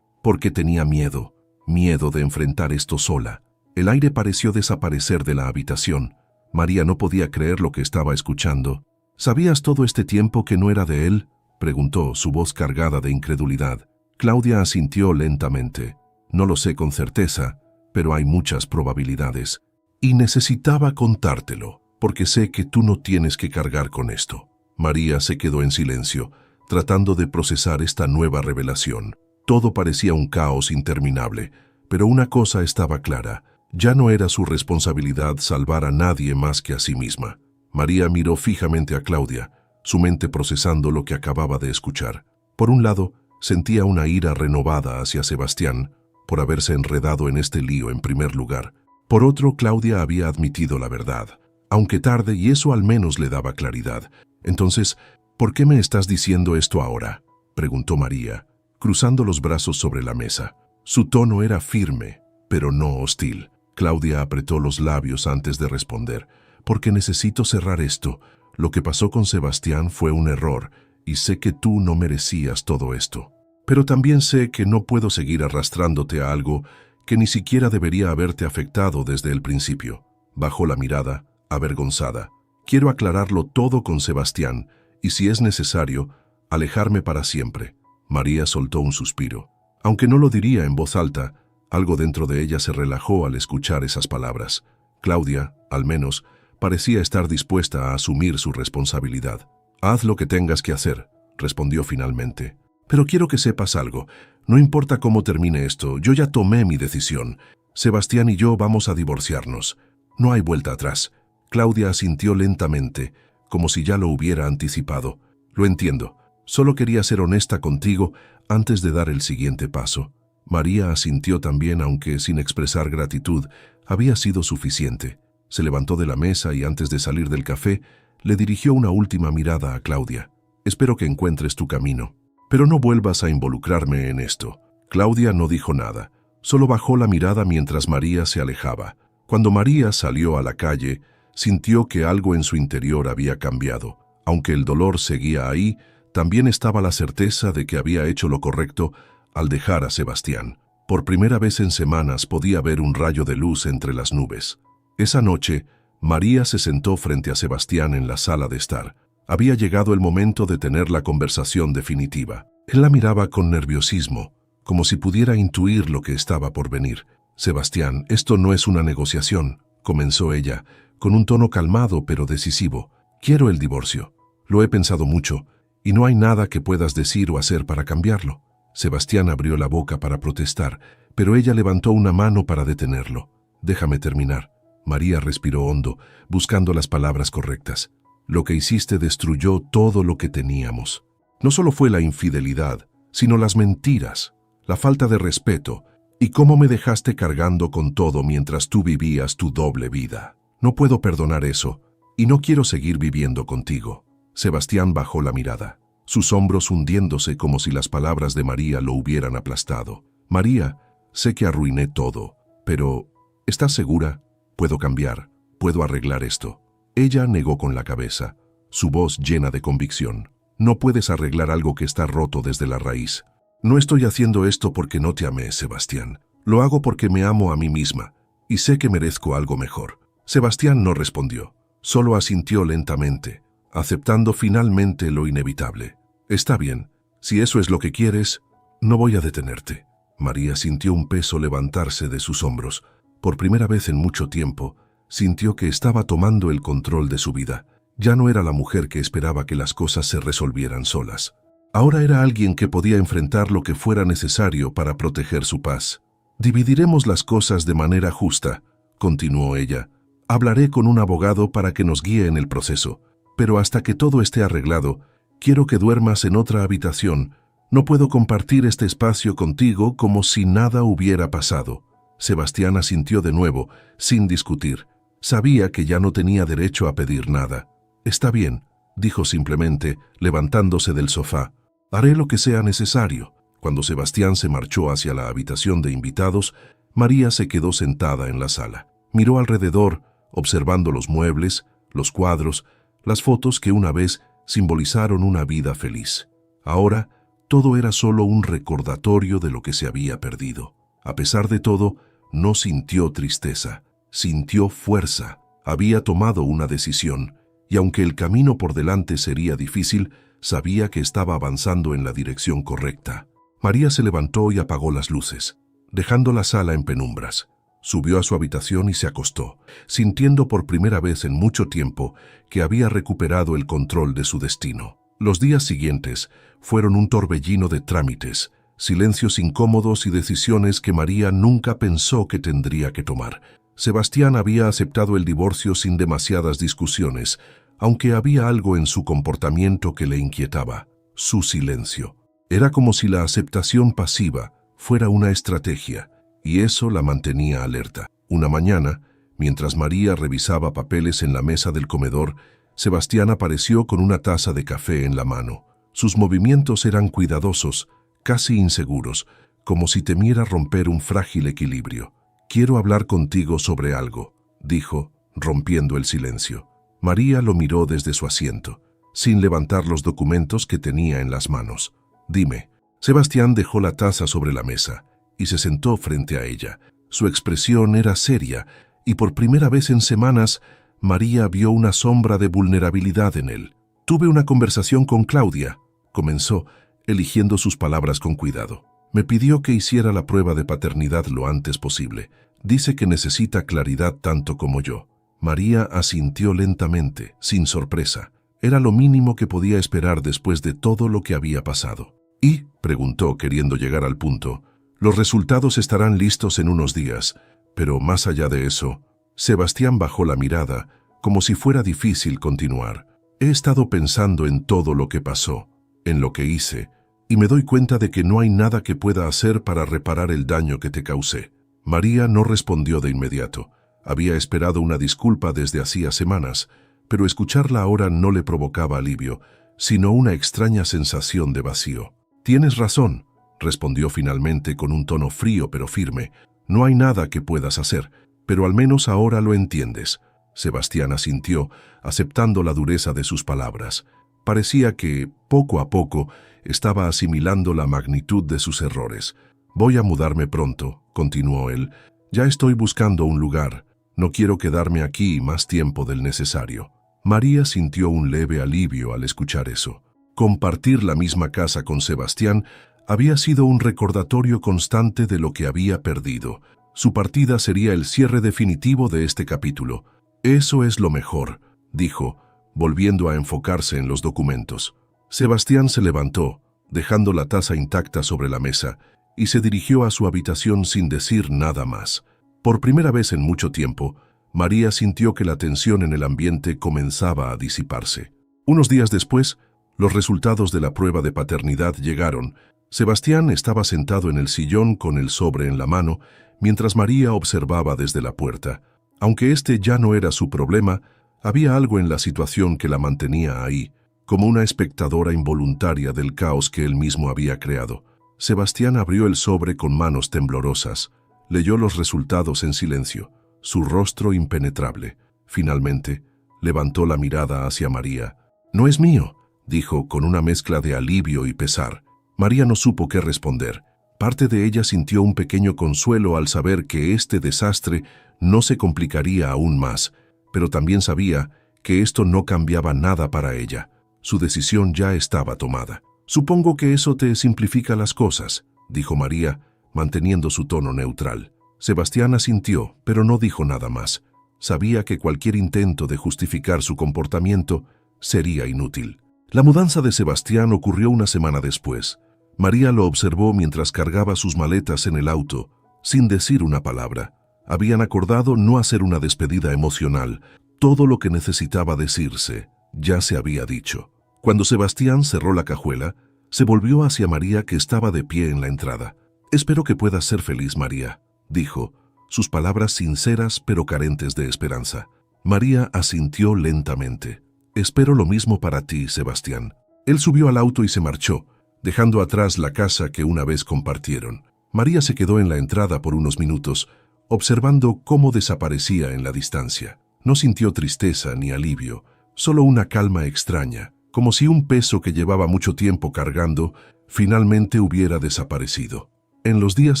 tenía miedo de enfrentar esto sola. El aire pareció desaparecer de la habitación. María no podía creer lo que estaba escuchando. ¿Sabías todo este tiempo que no era de él?, preguntó, su voz cargada de incredulidad. Claudia asintió lentamente. No lo sé con certeza, pero hay muchas probabilidades. Y necesitaba contártelo, porque sé que tú no tienes que cargar con esto. María se quedó en silencio, tratando de procesar esta nueva revelación. Todo parecía un caos interminable, pero una cosa estaba clara. Ya no era su responsabilidad salvar a nadie más que a sí misma. María miró fijamente a Claudia, su mente procesando lo que acababa de escuchar. Por un lado, sentía una ira renovada hacia Sebastián por haberse enredado en este lío en primer lugar. Por otro, Claudia había admitido la verdad, aunque tarde, y eso al menos le daba claridad. Entonces, ¿por qué me estás diciendo esto ahora?, preguntó María, cruzando los brazos sobre la mesa. Su tono era firme, pero no hostil. Claudia apretó los labios antes de responder. Porque necesito cerrar esto. Lo que pasó con Sebastián fue un error, y sé que tú no merecías todo esto. Pero también sé que no puedo seguir arrastrándote a algo que ni siquiera debería haberte afectado desde el principio. Bajó la mirada, avergonzada. Quiero aclararlo todo con Sebastián, y si es necesario, alejarme para siempre. María soltó un suspiro. Aunque no lo diría en voz alta, algo dentro de ella se relajó al escuchar esas palabras. Claudia, al menos, parecía estar dispuesta a asumir su responsabilidad. Haz lo que tengas que hacer, respondió finalmente. Pero quiero que sepas algo. No importa cómo termine esto, yo ya tomé mi decisión. Sebastián y yo vamos a divorciarnos. No hay vuelta atrás. Claudia asintió lentamente, como si ya lo hubiera anticipado. Lo entiendo. Solo quería ser honesta contigo antes de dar el siguiente paso. María asintió también, aunque sin expresar gratitud. Había sido suficiente. Se levantó de la mesa y antes de salir del café, le dirigió una última mirada a Claudia. Espero que encuentres tu camino, pero no vuelvas a involucrarme en esto. Claudia no dijo nada, solo bajó la mirada mientras María se alejaba. Cuando María salió a la calle, sintió que algo en su interior había cambiado. Aunque el dolor seguía ahí, también estaba la certeza de que había hecho lo correcto al dejar a Sebastián. Por primera vez en semanas podía ver un rayo de luz entre las nubes. Esa noche, María se sentó frente a Sebastián en la sala de estar. Había llegado el momento de tener la conversación definitiva. Él la miraba con nerviosismo, como si pudiera intuir lo que estaba por venir. «Sebastián, esto no es una negociación», comenzó ella, con un tono calmado pero decisivo. «Quiero el divorcio. Lo he pensado mucho, y no hay nada que puedas decir o hacer para cambiarlo». Sebastián abrió la boca para protestar, pero ella levantó una mano para detenerlo. «Déjame terminar». María respiró hondo, buscando las palabras correctas. «Lo que hiciste destruyó todo lo que teníamos. No solo fue la infidelidad, sino las mentiras, la falta de respeto, y cómo me dejaste cargando con todo mientras tú vivías tu doble vida. No puedo perdonar eso, y no quiero seguir viviendo contigo». Sebastián bajó la mirada, sus hombros hundiéndose como si las palabras de María lo hubieran aplastado. «María, sé que arruiné todo, pero ¿estás segura? Puedo cambiar, puedo arreglar esto». Ella negó con la cabeza, su voz llena de convicción. «No puedes arreglar algo que está roto desde la raíz. No estoy haciendo esto porque no te amé, Sebastián. Lo hago porque me amo a mí misma, y sé que merezco algo mejor». Sebastián no respondió, solo asintió lentamente, aceptando finalmente lo inevitable. «Está bien, si eso es lo que quieres, no voy a detenerte». María sintió un peso levantarse de sus hombros. Por primera vez en mucho tiempo, sintió que estaba tomando el control de su vida. Ya no era la mujer que esperaba que las cosas se resolvieran solas. Ahora era alguien que podía enfrentar lo que fuera necesario para proteger su paz. «Dividiremos las cosas de manera justa», continuó ella. «Hablaré con un abogado para que nos guíe en el proceso. Pero hasta que todo esté arreglado, quiero que duermas en otra habitación. No puedo compartir este espacio contigo como si nada hubiera pasado». Sebastián asintió de nuevo, sin discutir. Sabía que ya no tenía derecho a pedir nada. «Está bien», dijo simplemente, levantándose del sofá. «Haré lo que sea necesario». Cuando Sebastián se marchó hacia la habitación de invitados, María se quedó sentada en la sala. Miró alrededor, observando los muebles, los cuadros, las fotos que una vez simbolizaron una vida feliz. Ahora, todo era solo un recordatorio de lo que se había perdido. A pesar de todo, no sintió tristeza, sintió fuerza. Había tomado una decisión, y aunque el camino por delante sería difícil, sabía que estaba avanzando en la dirección correcta. María se levantó y apagó las luces, dejando la sala en penumbras. Subió a su habitación y se acostó, sintiendo por primera vez en mucho tiempo que había recuperado el control de su destino. Los días siguientes fueron un torbellino de trámites, silencios incómodos y decisiones que María nunca pensó que tendría que tomar. Sebastián había aceptado el divorcio sin demasiadas discusiones, aunque había algo en su comportamiento que le inquietaba: su silencio. Era como si la aceptación pasiva fuera una estrategia, y eso la mantenía alerta. Una mañana, mientras María revisaba papeles en la mesa del comedor, Sebastián apareció con una taza de café en la mano. Sus movimientos eran cuidadosos, casi inseguros, como si temiera romper un frágil equilibrio. «Quiero hablar contigo sobre algo», dijo, rompiendo el silencio. María lo miró desde su asiento, sin levantar los documentos que tenía en las manos. «Dime». Sebastián dejó la taza sobre la mesa y se sentó frente a ella. Su expresión era seria, y por primera vez en semanas, María vio una sombra de vulnerabilidad en él. «Tuve una conversación con Claudia», comenzó, eligiendo sus palabras con cuidado. «Me pidió que hiciera la prueba de paternidad lo antes posible. Dice que necesita claridad tanto como yo». María asintió lentamente, sin sorpresa. Era lo mínimo que podía esperar después de todo lo que había pasado. «¿Y?», preguntó, queriendo llegar al punto. «Los resultados estarán listos en unos días, pero más allá de eso». Sebastián bajó la mirada, como si fuera difícil continuar. «He estado pensando en todo lo que pasó, en lo que hice, y me doy cuenta de que no hay nada que pueda hacer para reparar el daño que te causé». María no respondió de inmediato. Había esperado una disculpa desde hacía semanas, pero escucharla ahora no le provocaba alivio, sino una extraña sensación de vacío. «Tienes razón», respondió finalmente con un tono frío pero firme. «No hay nada que puedas hacer, pero al menos ahora lo entiendes». Sebastián asintió, aceptando la dureza de sus palabras. Parecía que, poco a poco, estaba asimilando la magnitud de sus errores. «Voy a mudarme pronto», continuó él. «Ya estoy buscando un lugar. No quiero quedarme aquí más tiempo del necesario». María sintió un leve alivio al escuchar eso. Compartir la misma casa con Sebastián había sido un recordatorio constante de lo que había perdido. Su partida sería el cierre definitivo de este capítulo. «Eso es lo mejor», dijo, volviendo a enfocarse en los documentos. Sebastián se levantó, dejando la taza intacta sobre la mesa, y se dirigió a su habitación sin decir nada más. Por primera vez en mucho tiempo, María sintió que la tensión en el ambiente comenzaba a disiparse. Unos días después, los resultados de la prueba de paternidad llegaron. Sebastián estaba sentado en el sillón con el sobre en la mano, mientras María observaba desde la puerta. Aunque este ya no era su problema, había algo en la situación que la mantenía ahí, como una espectadora involuntaria del caos que él mismo había creado. Sebastián abrió el sobre con manos temblorosas. Leyó los resultados en silencio, su rostro impenetrable. Finalmente, levantó la mirada hacia María. «No es mío», dijo con una mezcla de alivio y pesar. María no supo qué responder. Parte de ella sintió un pequeño consuelo al saber que este desastre no se complicaría aún más, pero también sabía que esto no cambiaba nada para ella. Su decisión ya estaba tomada. «Supongo que eso te simplifica las cosas», dijo María, manteniendo su tono neutral. Sebastián asintió, pero no dijo nada más. Sabía que cualquier intento de justificar su comportamiento sería inútil. La mudanza de Sebastián ocurrió una semana después. María lo observó mientras cargaba sus maletas en el auto, sin decir una palabra. Habían acordado no hacer una despedida emocional. Todo lo que necesitaba decirse ya se había dicho. Cuando Sebastián cerró la cajuela, se volvió hacia María, que estaba de pie en la entrada. «Espero que puedas ser feliz, María», dijo, sus palabras sinceras pero carentes de esperanza. María asintió lentamente. «Espero lo mismo para ti, Sebastián». Él subió al auto y se marchó, dejando atrás la casa que una vez compartieron. María se quedó en la entrada por unos minutos, observando cómo desaparecía en la distancia. No sintió tristeza ni alivio, solo una calma extraña, como si un peso que llevaba mucho tiempo cargando finalmente hubiera desaparecido. En los días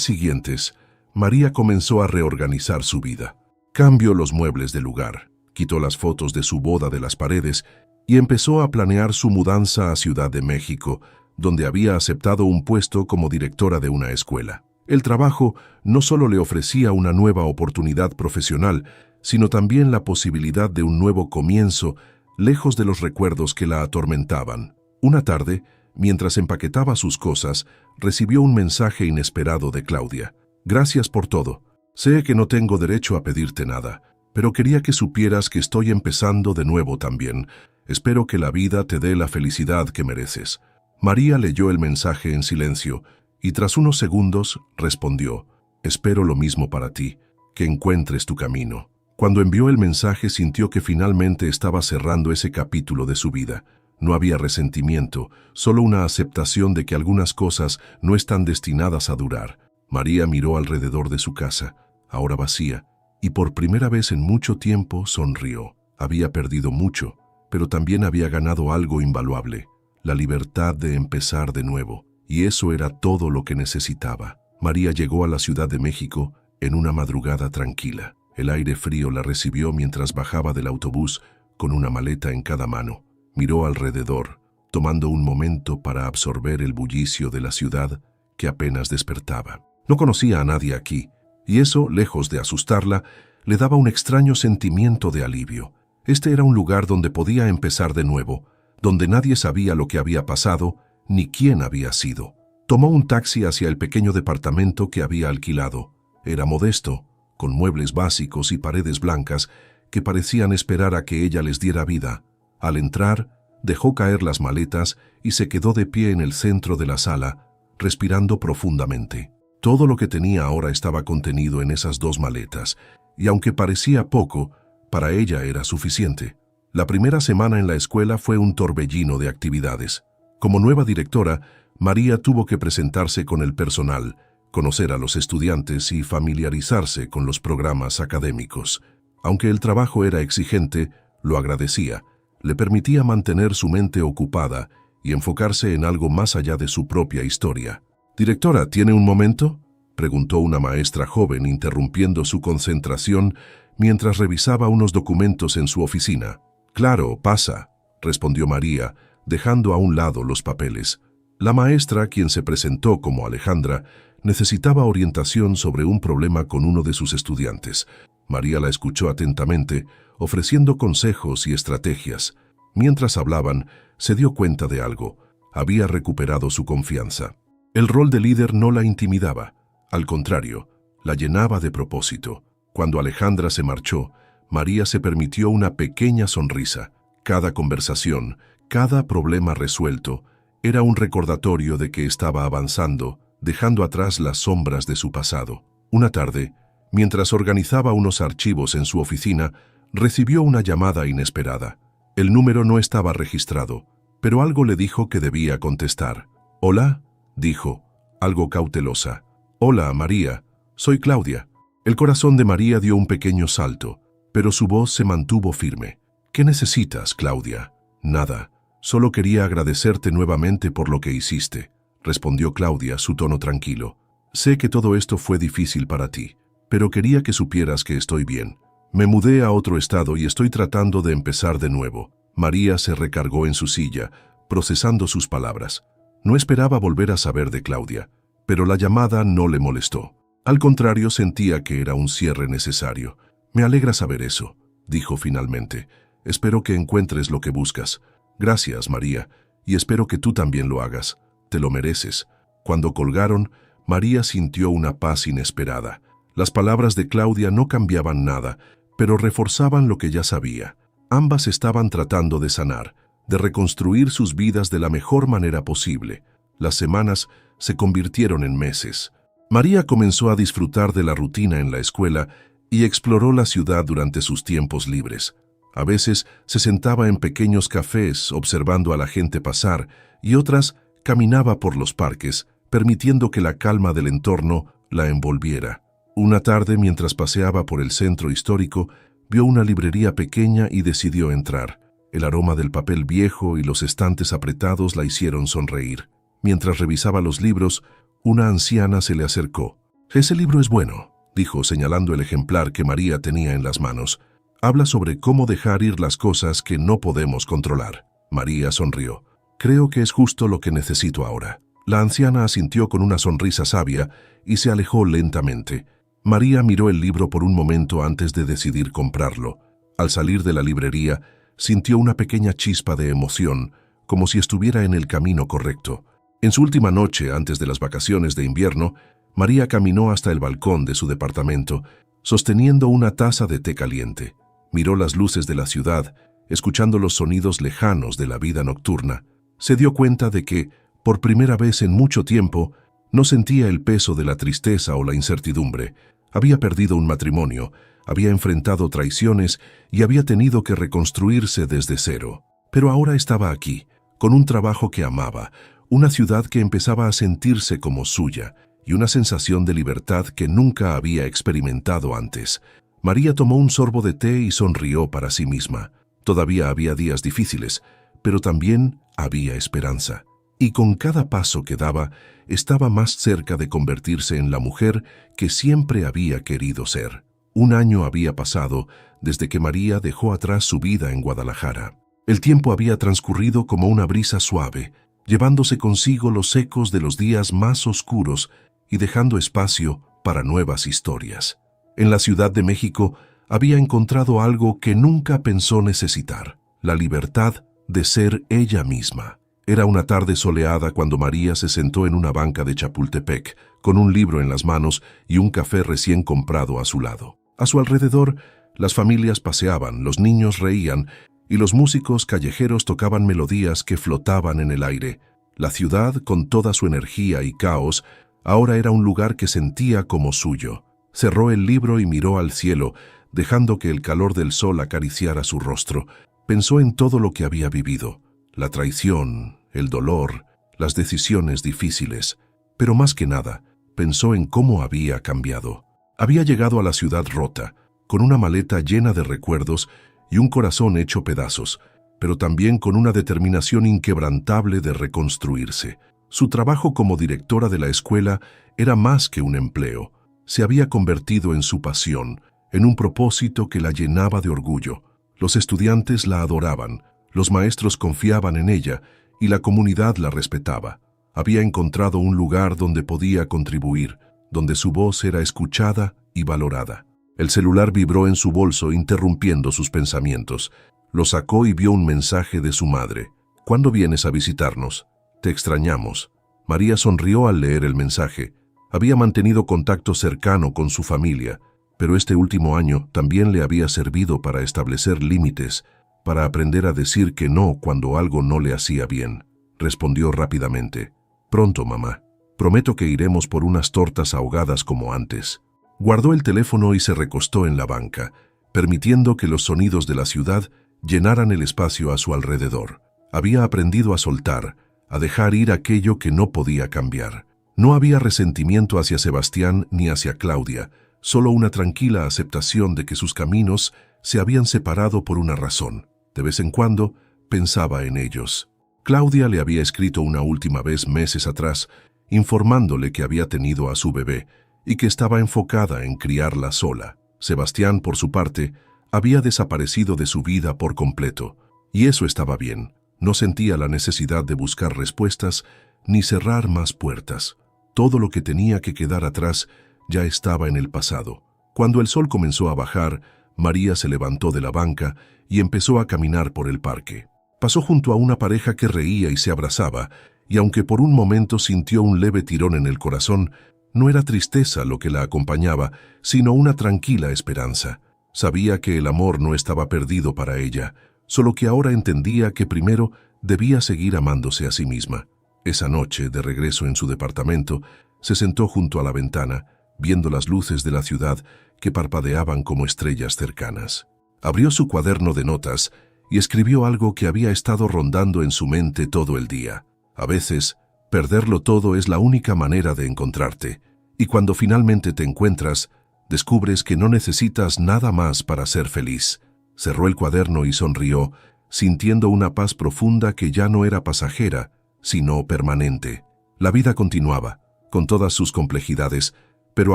siguientes, María comenzó a reorganizar su vida. Cambió los muebles del lugar, quitó las fotos de su boda de las paredes y empezó a planear su mudanza a Ciudad de México, donde había aceptado un puesto como directora de una escuela. El trabajo no solo le ofrecía una nueva oportunidad profesional, sino también la posibilidad de un nuevo comienzo, lejos de los recuerdos que la atormentaban. Una tarde, mientras empaquetaba sus cosas, recibió un mensaje inesperado de Claudia. «Gracias por todo. Sé que no tengo derecho a pedirte nada, pero quería que supieras que estoy empezando de nuevo también. Espero que la vida te dé la felicidad que mereces». María leyó el mensaje en silencio y tras unos segundos respondió: «Espero lo mismo para ti, que encuentres tu camino». Cuando envió el mensaje sintió que finalmente estaba cerrando ese capítulo de su vida. No había resentimiento, solo una aceptación de que algunas cosas no están destinadas a durar. María miró alrededor de su casa, ahora vacía, y por primera vez en mucho tiempo sonrió. Había perdido mucho, pero también había ganado algo invaluable: la libertad de empezar de nuevo, y eso era todo lo que necesitaba. María llegó a la Ciudad de México en una madrugada tranquila. El aire frío la recibió mientras bajaba del autobús con una maleta en cada mano. Miró alrededor, tomando un momento para absorber el bullicio de la ciudad que apenas despertaba. No conocía a nadie aquí, y eso, lejos de asustarla, le daba un extraño sentimiento de alivio. Este era un lugar donde podía empezar de nuevo, donde nadie sabía lo que había pasado ni quién había sido. Tomó un taxi hacia el pequeño departamento que había alquilado. Era modesto, con muebles básicos y paredes blancas que parecían esperar a que ella les diera vida. Al entrar, dejó caer las maletas y se quedó de pie en el centro de la sala, respirando profundamente. Todo lo que tenía ahora estaba contenido en esas dos maletas, y aunque parecía poco, para ella era suficiente. La primera semana en la escuela fue un torbellino de actividades. Como nueva directora, María tuvo que presentarse con el personal, conocer a los estudiantes y familiarizarse con los programas académicos. Aunque el trabajo era exigente, lo agradecía. Le permitía mantener su mente ocupada y enfocarse en algo más allá de su propia historia. «Directora, ¿tiene un momento?», preguntó una maestra joven interrumpiendo su concentración mientras revisaba unos documentos en su oficina. «Claro, pasa», respondió María, dejando a un lado los papeles. La maestra, quien se presentó como Alejandra, necesitaba orientación sobre un problema con uno de sus estudiantes. María la escuchó atentamente, ofreciendo consejos y estrategias. Mientras hablaban, se dio cuenta de algo. Había recuperado su confianza. El rol de líder no la intimidaba. Al contrario, la llenaba de propósito. Cuando Alejandra se marchó, María se permitió una pequeña sonrisa. Cada conversación, cada problema resuelto, era un recordatorio de que estaba avanzando, dejando atrás las sombras de su pasado. Una tarde, mientras organizaba unos archivos en su oficina, recibió una llamada inesperada. El número no estaba registrado, pero algo le dijo que debía contestar. «Hola», dijo, algo cautelosa. «Hola, María, soy Claudia». El corazón de María dio un pequeño salto, pero su voz se mantuvo firme. «¿Qué necesitas, Claudia?» «Nada, solo quería agradecerte nuevamente por lo que hiciste», respondió Claudia, su tono tranquilo. «Sé que todo esto fue difícil para ti, pero quería que supieras que estoy bien. Me mudé a otro estado y estoy tratando de empezar de nuevo». María se recargó en su silla, procesando sus palabras. No esperaba volver a saber de Claudia, pero la llamada no le molestó. Al contrario, sentía que era un cierre necesario. «Me alegra saber eso», dijo finalmente. «Espero que encuentres lo que buscas». «Gracias, María, y espero que tú también lo hagas. Te lo mereces». Cuando colgaron, María sintió una paz inesperada. Las palabras de Claudia no cambiaban nada, pero reforzaban lo que ya sabía. Ambas estaban tratando de sanar, de reconstruir sus vidas de la mejor manera posible. Las semanas se convirtieron en meses. María comenzó a disfrutar de la rutina en la escuela y exploró la ciudad durante sus tiempos libres. A veces se sentaba en pequeños cafés observando a la gente pasar y otras caminaba por los parques, permitiendo que la calma del entorno la envolviera. Una tarde, mientras paseaba por el centro histórico, vio una librería pequeña y decidió entrar. El aroma del papel viejo y los estantes apretados la hicieron sonreír. Mientras revisaba los libros, una anciana se le acercó. «Ese libro es bueno», dijo, señalando el ejemplar que María tenía en las manos. «Habla sobre cómo dejar ir las cosas que no podemos controlar». María sonrió. «Creo que es justo lo que necesito ahora». La anciana asintió con una sonrisa sabia y se alejó lentamente. María miró el libro por un momento antes de decidir comprarlo. Al salir de la librería, sintió una pequeña chispa de emoción, como si estuviera en el camino correcto. En su última noche, antes de las vacaciones de invierno, María caminó hasta el balcón de su departamento, sosteniendo una taza de té caliente. Miró las luces de la ciudad, escuchando los sonidos lejanos de la vida nocturna. Se dio cuenta de que, por primera vez en mucho tiempo, no sentía el peso de la tristeza o la incertidumbre. Había perdido un matrimonio, había enfrentado traiciones y había tenido que reconstruirse desde cero. Pero ahora estaba aquí, con un trabajo que amaba, una ciudad que empezaba a sentirse como suya y una sensación de libertad que nunca había experimentado antes. María tomó un sorbo de té y sonrió para sí misma. Todavía había días difíciles, pero también había esperanza. Y con cada paso que daba, estaba más cerca de convertirse en la mujer que siempre había querido ser. Un año había pasado desde que María dejó atrás su vida en Guadalajara. El tiempo había transcurrido como una brisa suave, llevándose consigo los ecos de los días más oscuros y dejando espacio para nuevas historias. En la Ciudad de México había encontrado algo que nunca pensó necesitar: la libertad de ser ella misma. Era una tarde soleada cuando María se sentó en una banca de Chapultepec, con un libro en las manos y un café recién comprado a su lado. A su alrededor, las familias paseaban, los niños reían y los músicos callejeros tocaban melodías que flotaban en el aire. La ciudad, con toda su energía y caos, ahora era un lugar que sentía como suyo. Cerró el libro y miró al cielo, dejando que el calor del sol acariciara su rostro. Pensó en todo lo que había vivido, la traición, el dolor, las decisiones difíciles, pero más que nada, pensó en cómo había cambiado. Había llegado a la ciudad rota, con una maleta llena de recuerdos y un corazón hecho pedazos, pero también con una determinación inquebrantable de reconstruirse. Su trabajo como directora de la escuela era más que un empleo. Se había convertido en su pasión, en un propósito que la llenaba de orgullo. Los estudiantes la adoraban, los maestros confiaban en ella y la comunidad la respetaba. Había encontrado un lugar donde podía contribuir, donde su voz era escuchada y valorada. El celular vibró en su bolso, interrumpiendo sus pensamientos. Lo sacó y vio un mensaje de su madre. «¿Cuándo vienes a visitarnos? Te extrañamos». María sonrió al leer el mensaje. Había mantenido contacto cercano con su familia, pero este último año también le había servido para establecer límites, para aprender a decir que no cuando algo no le hacía bien. Respondió rápidamente: «Pronto, mamá. Prometo que iremos por unas tortas ahogadas como antes». Guardó el teléfono y se recostó en la banca, permitiendo que los sonidos de la ciudad llenaran el espacio a su alrededor. Había aprendido a soltar, a dejar ir aquello que no podía cambiar. No había resentimiento hacia Sebastián ni hacia Claudia, solo una tranquila aceptación de que sus caminos se habían separado por una razón. De vez en cuando pensaba en ellos. Claudia le había escrito una última vez meses atrás, informándole que había tenido a su bebé y que estaba enfocada en criarla sola. Sebastián, por su parte, había desaparecido de su vida por completo, y eso estaba bien. No sentía la necesidad de buscar respuestas ni cerrar más puertas. Todo lo que tenía que quedar atrás ya estaba en el pasado. Cuando el sol comenzó a bajar, María se levantó de la banca y empezó a caminar por el parque. Pasó junto a una pareja que reía y se abrazaba, y aunque por un momento sintió un leve tirón en el corazón, no era tristeza lo que la acompañaba, sino una tranquila esperanza. Sabía que el amor no estaba perdido para ella, solo que ahora entendía que primero debía seguir amándose a sí misma. Esa noche, de regreso en su departamento, se sentó junto a la ventana, viendo las luces de la ciudad que parpadeaban como estrellas cercanas. Abrió su cuaderno de notas y escribió algo que había estado rondando en su mente todo el día. A veces, perderlo todo es la única manera de encontrarte, y cuando finalmente te encuentras, descubres que no necesitas nada más para ser feliz. Cerró el cuaderno y sonrió, sintiendo una paz profunda que ya no era pasajera, sino permanente. La vida continuaba, con todas sus complejidades, pero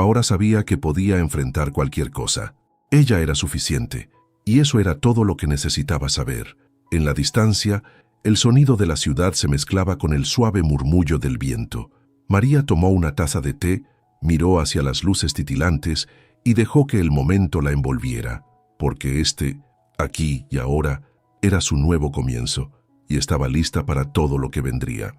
ahora sabía que podía enfrentar cualquier cosa. Ella era suficiente, y eso era todo lo que necesitaba saber. En la distancia, el sonido de la ciudad se mezclaba con el suave murmullo del viento. María tomó una taza de té, miró hacia las luces titilantes y dejó que el momento la envolviera, porque aquí y ahora, era su nuevo comienzo, y estaba lista para todo lo que vendría.